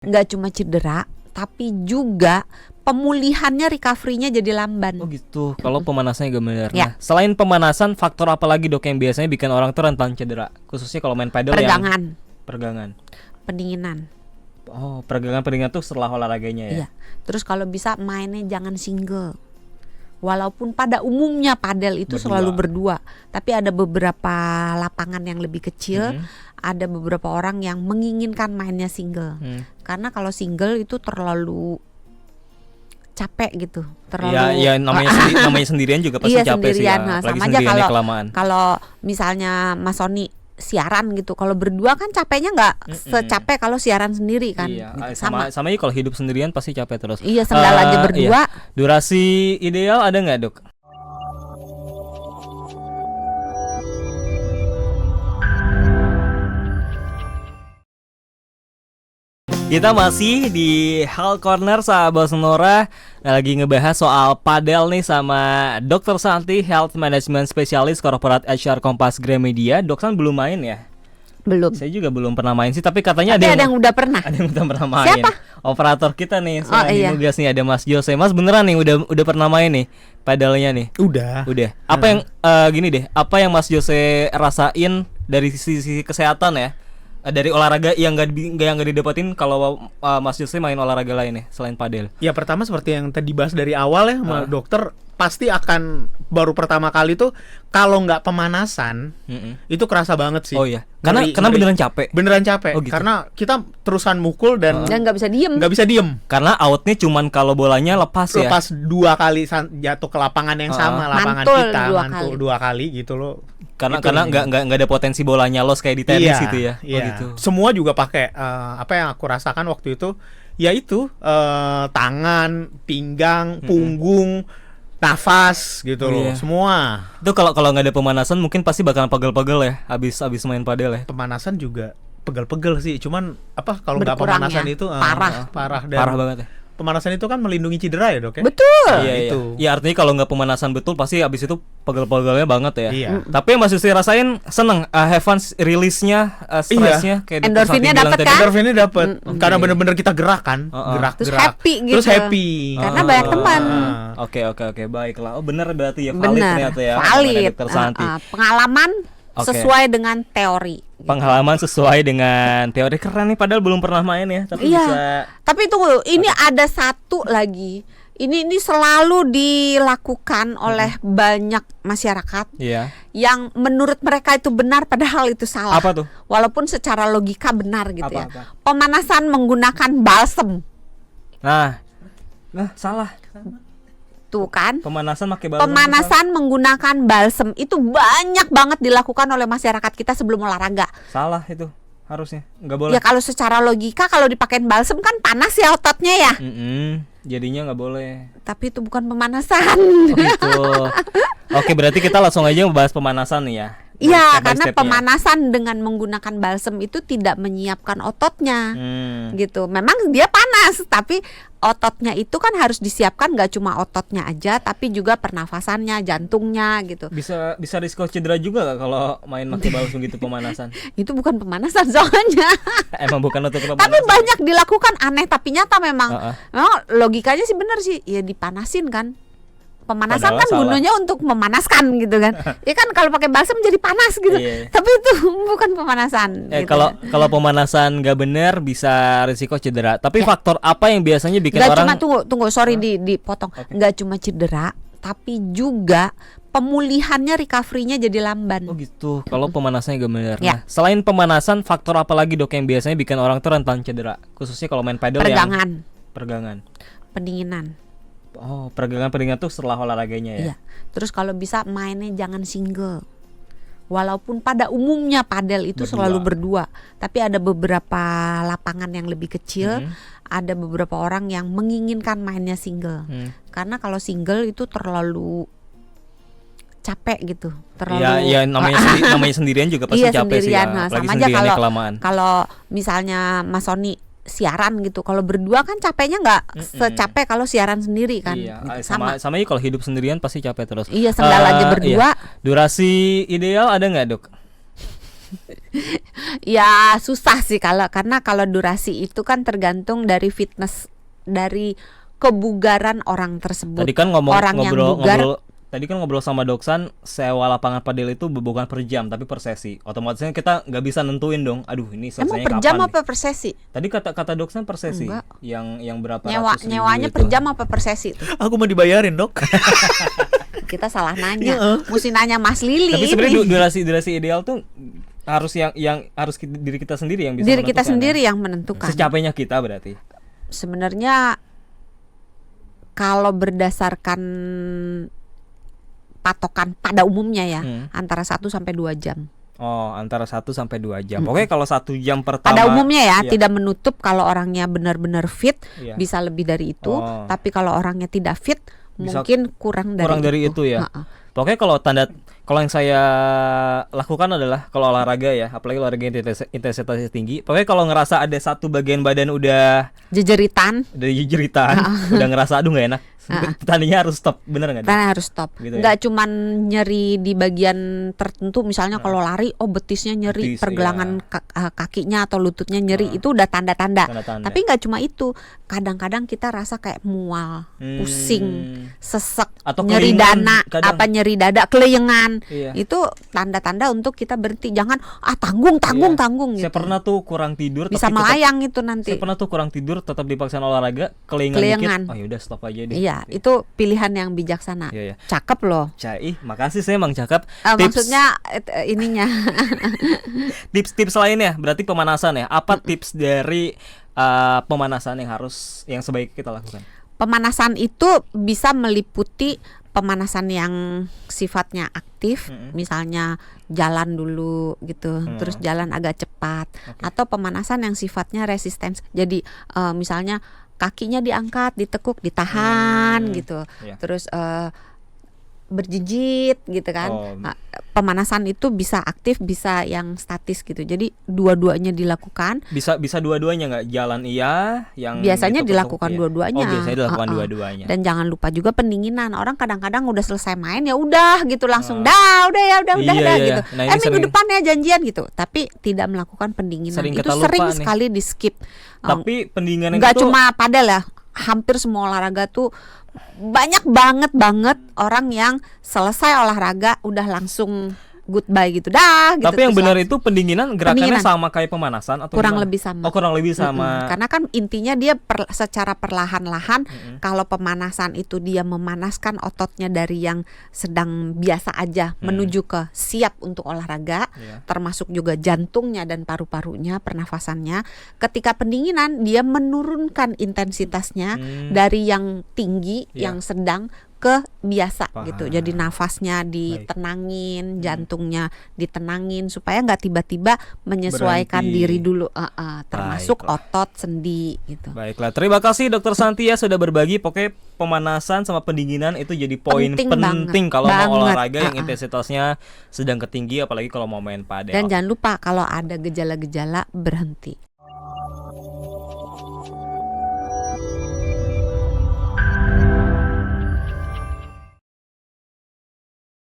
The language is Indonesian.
Nggak cuma cedera, tapi juga pemulihannya, recovery-nya jadi lamban. Oh gitu. Kalau pemanasannya gak benar. Ya. Nah, selain pemanasan, faktor apa lagi dok yang biasanya bikin orang tuh rentan cedera? Khususnya kalau main padel Peregangan, peregangan. pendinginan. Oh, peregangan tuh setelah olahraganya ya. Iya. Terus kalau bisa mainnya jangan single. Walaupun pada umumnya padel itu selalu berdua, tapi ada beberapa lapangan yang lebih kecil, ada beberapa orang yang menginginkan mainnya single. Karena kalau single itu terlalu capek gitu, terlalu. Iya, namanya sendirian juga pasti capek sendirian. sih. Nah, Apalagi sama aja kelamaan. kalau misalnya Mas Sony siaran gitu, kalau berdua kan capeknya nggak secapek kalau siaran sendiri kan. Iya, Gitu. sama aja kalau hidup sendirian pasti capek terus. Iya, sendal aja berdua. Iya. Durasi ideal ada nggak dok? Kita masih di Hal Corner sahabat Sonora, lagi ngebahas soal padel nih sama Dr. Santi, Health Management Specialist Corporate HR Kompas Gramedia. Dok San belum main ya? Belum. Saya juga belum pernah main sih, tapi katanya ada yang udah pernah. Ada yang udah pernah main. Siapa? Operator kita nih, iya. nugas nih, ada Mas Jose. Mas beneran nih udah pernah main nih padelnya nih? Udah. Apa yang gini deh, apa yang Mas Jose rasain dari sisi kesehatan ya? Dari olahraga yang nggak didapetin kalau Mas Jose main olahraga lain ya selain padel? Ya pertama seperti yang tadi bahas dari awal ya sama dokter, pasti akan baru pertama kali tuh kalau nggak pemanasan itu kerasa banget sih. Oh iya. Karena beneran capek. Beneran capek. Oh, gitu. Karena kita terusan mukul dan nggak bisa diem. Nggak bisa diem. Karena outnya cuman kalau bolanya lepas ya. Lepas 2 kali jatuh ke lapangan yang sama, lapangan mantul kita mantul 2 kali gitu loh. Karena nggak ada potensi bolanya los kayak di tenis gitu ya. Iya. Oh gitu. Semua juga pakai apa yang aku rasakan waktu itu, yaitu tangan, pinggang, punggung, nafas gitu loh. Iya. Semua. Itu kalau nggak ada pemanasan mungkin pasti bakalan pegel-pegel ya habis main padel ya. Pemanasan juga pegel-pegel sih. Cuman apa kalau nggak Berkurang pemanasan ya. itu Parah banget ya. Pemanasan itu kan melindungi cedera ya dok ya. Betul. Iya, itu. Ya artinya kalau nggak pemanasan betul pasti abis itu pegel-pegelnya banget ya. Iya. Tapi yang Mas Yusri rasain seneng have fun release-nya, stresnya kayak Endorfinnya Dr. Santi bilang dapet tadi. kan? Endorfinnya dapat karena bener-bener kita gerak kan, gerak. Terus happy gitu. Terus happy. Karena banyak teman. Oke, baiklah. Oh bener berarti ya, valid Benar. ternyata ya. Valid. Dr. Santi. Pengalaman Oke. sesuai dengan teori. Pengalaman sesuai dengan teori, keren nih padahal belum pernah main ya, tapi Iya. bisa. Tapi tunggu, ini ada satu lagi. Ini selalu dilakukan oleh banyak masyarakat Iya. yang menurut mereka itu benar padahal itu salah. Apa tuh? Walaupun secara logika benar gitu ya. Apa? Pemanasan menggunakan balsem. Nah, salah. Tuh kan? Pemanasan pakai balsam. Pemanasan menggunakan balsem itu banyak banget dilakukan oleh masyarakat kita sebelum olahraga. Salah itu harusnya. Nggak boleh. Ya kalau secara logika kalau dipakein balsem kan panas ya ototnya ya. Jadinya nggak boleh. Tapi itu bukan pemanasan. Oh gitu. Oke, berarti kita langsung aja membahas pemanasan nih ya. Iya, Step by karena step-nya. pemanasan dengan menggunakan balsem itu tidak menyiapkan ototnya, gitu. Memang dia panas, tapi ototnya itu kan harus disiapkan, nggak cuma ototnya aja, tapi juga pernafasannya, jantungnya, gitu. Bisa risiko cedera juga nggak kalau main pakai balsam gitu pemanasan? Itu bukan pemanasan soalnya. Emang bukan untuk pemanasan. Tapi banyak dilakukan aneh, tapi nyata memang. Uh-uh. Memang logikanya sih benar sih, ya dipanasin kan. Pemanasan Padahal kan salah. gunanya untuk memanaskan gitu kan. Ya kan kalau pakai balsam jadi panas gitu. Iya. Tapi itu bukan pemanasan. Gitu. Kalau pemanasan nggak bener bisa risiko cedera. Tapi faktor apa yang biasanya bikin Nggak orang cuma tunggu sorry dipotong. Oke. Nggak cuma cedera, tapi juga pemulihannya, recovery-nya jadi lamban. Oh gitu. Kalau pemanasannya nggak bener. Ya. Nah, selain pemanasan, faktor apa lagi dok yang biasanya bikin orang tuh rentan cedera? Khususnya kalau main padel peregangan. Pendinginan. Oh, peregangan tuh setelah olahraganya ya. Iya. Terus kalau bisa mainnya jangan single. Walaupun pada umumnya padel itu selalu berdua, tapi ada beberapa lapangan yang lebih kecil, ada beberapa orang yang menginginkan mainnya single. Karena kalau single itu terlalu capek gitu, terlalu. Iya, namanya sendirian juga pasti capek sendirian. sih ya. Nah, Apalagi sama aja sendiriannya kelamaan. kalau misalnya Mas Sony siaran gitu, kalau berdua kan capeknya nggak secapek kalau siaran sendiri kan. Iya, Gitu. sama aja kalau hidup sendirian pasti capek terus. Iya, sendal aja berdua. Iya. Durasi ideal ada nggak dok? Ya susah sih karena kalau durasi itu kan tergantung dari fitness, dari kebugaran orang tersebut. Tadi kan Orang yang bugar, tadi kan ngobrol sama Doksan, sewa lapangan padel itu bukan per jam tapi per sesi. Otomatisnya kita nggak bisa nentuin dong. Aduh, ini emang selesainya per kapan jam nih? Apa per sesi? Tadi kata Doksan per sesi. Enggak. Yang berapa ratus ribu Nyewanya itu. per jam apa per sesi itu? Aku mau dibayarin, Dok. Kita salah nanya. Mesti nanya Mas Lili. Tapi sebenarnya ini. durasi ideal tuh harus yang harus diri kita sendiri yang bisa Diri kita menentukan, sendiri ya? yang menentukan. Secapeknya kita berarti. Sebenarnya kalau berdasarkan patokan pada umumnya ya, antara 1 sampai 2 jam. Oh, antara 1 sampai 2 jam. Oke, kalau 1 jam pertama Pada umumnya ya, iya. tidak menutup kalau orangnya benar-benar fit, Iya. bisa lebih dari itu. Oh. Tapi kalau orangnya tidak fit, Bisa mungkin kurang dari itu ya. Ha-ha. Pokoknya kalau yang saya lakukan adalah kalau olahraga ya, apalagi olahraga intensitasnya tinggi. Pokoknya kalau ngerasa ada satu bagian badan udah Jejeritan, jeritan, udah ngerasa aduh nggak enak, tandingnya harus stop, bener nggak? karena harus stop. Gitu ya? Nggak cuman nyeri di bagian tertentu, misalnya kalau lari, betisnya nyeri, Betis, pergelangan kakinya atau lututnya nyeri, itu udah tanda-tanda. Tanda-tanda. Tapi nggak cuma itu, kadang-kadang kita rasa kayak mual, pusing, sesek, Atau nyeri kelingan, dada, kadang. nyeri dada, keleyengan. Iya. Itu tanda-tanda untuk kita berhenti. Jangan tanggung Saya gitu. pernah tuh kurang tidur, Bisa tapi tetap- melayang itu nanti. Saya pernah tuh kurang tidur, tetap dipaksain olahraga, kelingan Kelingan. dikit. Oh yaudah stop aja deh. Iya, itu pilihan yang bijaksana. Iya, iya. Cakep loh. Makasih saya Mang Cakep. Maksudnya ininya. Tips-tips lainnya berarti pemanasan ya. Apa tips dari pemanasan yang sebaik kita lakukan? Pemanasan itu bisa meliputi pemanasan yang sifatnya aktif, misalnya jalan dulu gitu, terus jalan agak cepat, atau pemanasan yang sifatnya resistance. Jadi misalnya kakinya diangkat, ditekuk, ditahan gitu, Iya. terus berjijit gitu kan. Oh. Nah, pemanasan itu bisa aktif, bisa yang statis gitu. Jadi dua-duanya dilakukan. Bisa dua-duanya nggak? Jalan iya, yang Biasanya ditekuk-tekuk dilakukan iya. dua-duanya. Oh, biasanya dilakukan dua-duanya. Dan jangan lupa juga pendinginan. Orang kadang-kadang udah selesai main ya udah gitu langsung udah Iya, iya. gitu. Nah, ini Minggu sering- depan ya janjian gitu. Tapi tidak melakukan pendinginan. Sering Itu kita lupa sering nih. sekali di skip. Tapi pendinginan Nggak itu cuma padel ya. Hampir semua olahraga tuh banyak banget orang yang selesai olahraga udah langsung goodbye gitu dah gitu. tapi yang Terus benar langsung- itu pendinginan gerakannya Pendinginan. sama kayak pemanasan atau Kurang gimana? lebih sama. Oh, kurang lebih sama. Karena kan intinya dia secara perlahan-lahan. Kalau pemanasan itu dia memanaskan ototnya dari yang sedang biasa aja menuju ke siap untuk olahraga, Iya. termasuk juga jantungnya dan paru-parunya, pernafasannya. Ketika pendinginan dia menurunkan intensitasnya dari yang tinggi, Iya. yang sedang ke biasa Paham. gitu. Jadi nafasnya ditenangin, jantungnya ditenangin supaya nggak tiba-tiba menyesuaikan Berhenti. diri dulu, termasuk Baiklah. otot sendi gitu. Baiklah, terima kasih Dokter Santi ya sudah berbagi. Pokoknya pemanasan sama pendinginan itu jadi poin Penting penting banget. kalau mau Banget. olahraga yang intensitasnya sedang ketinggi, apalagi kalau mau main padel. Dan jangan lupa kalau ada gejala-gejala berhenti.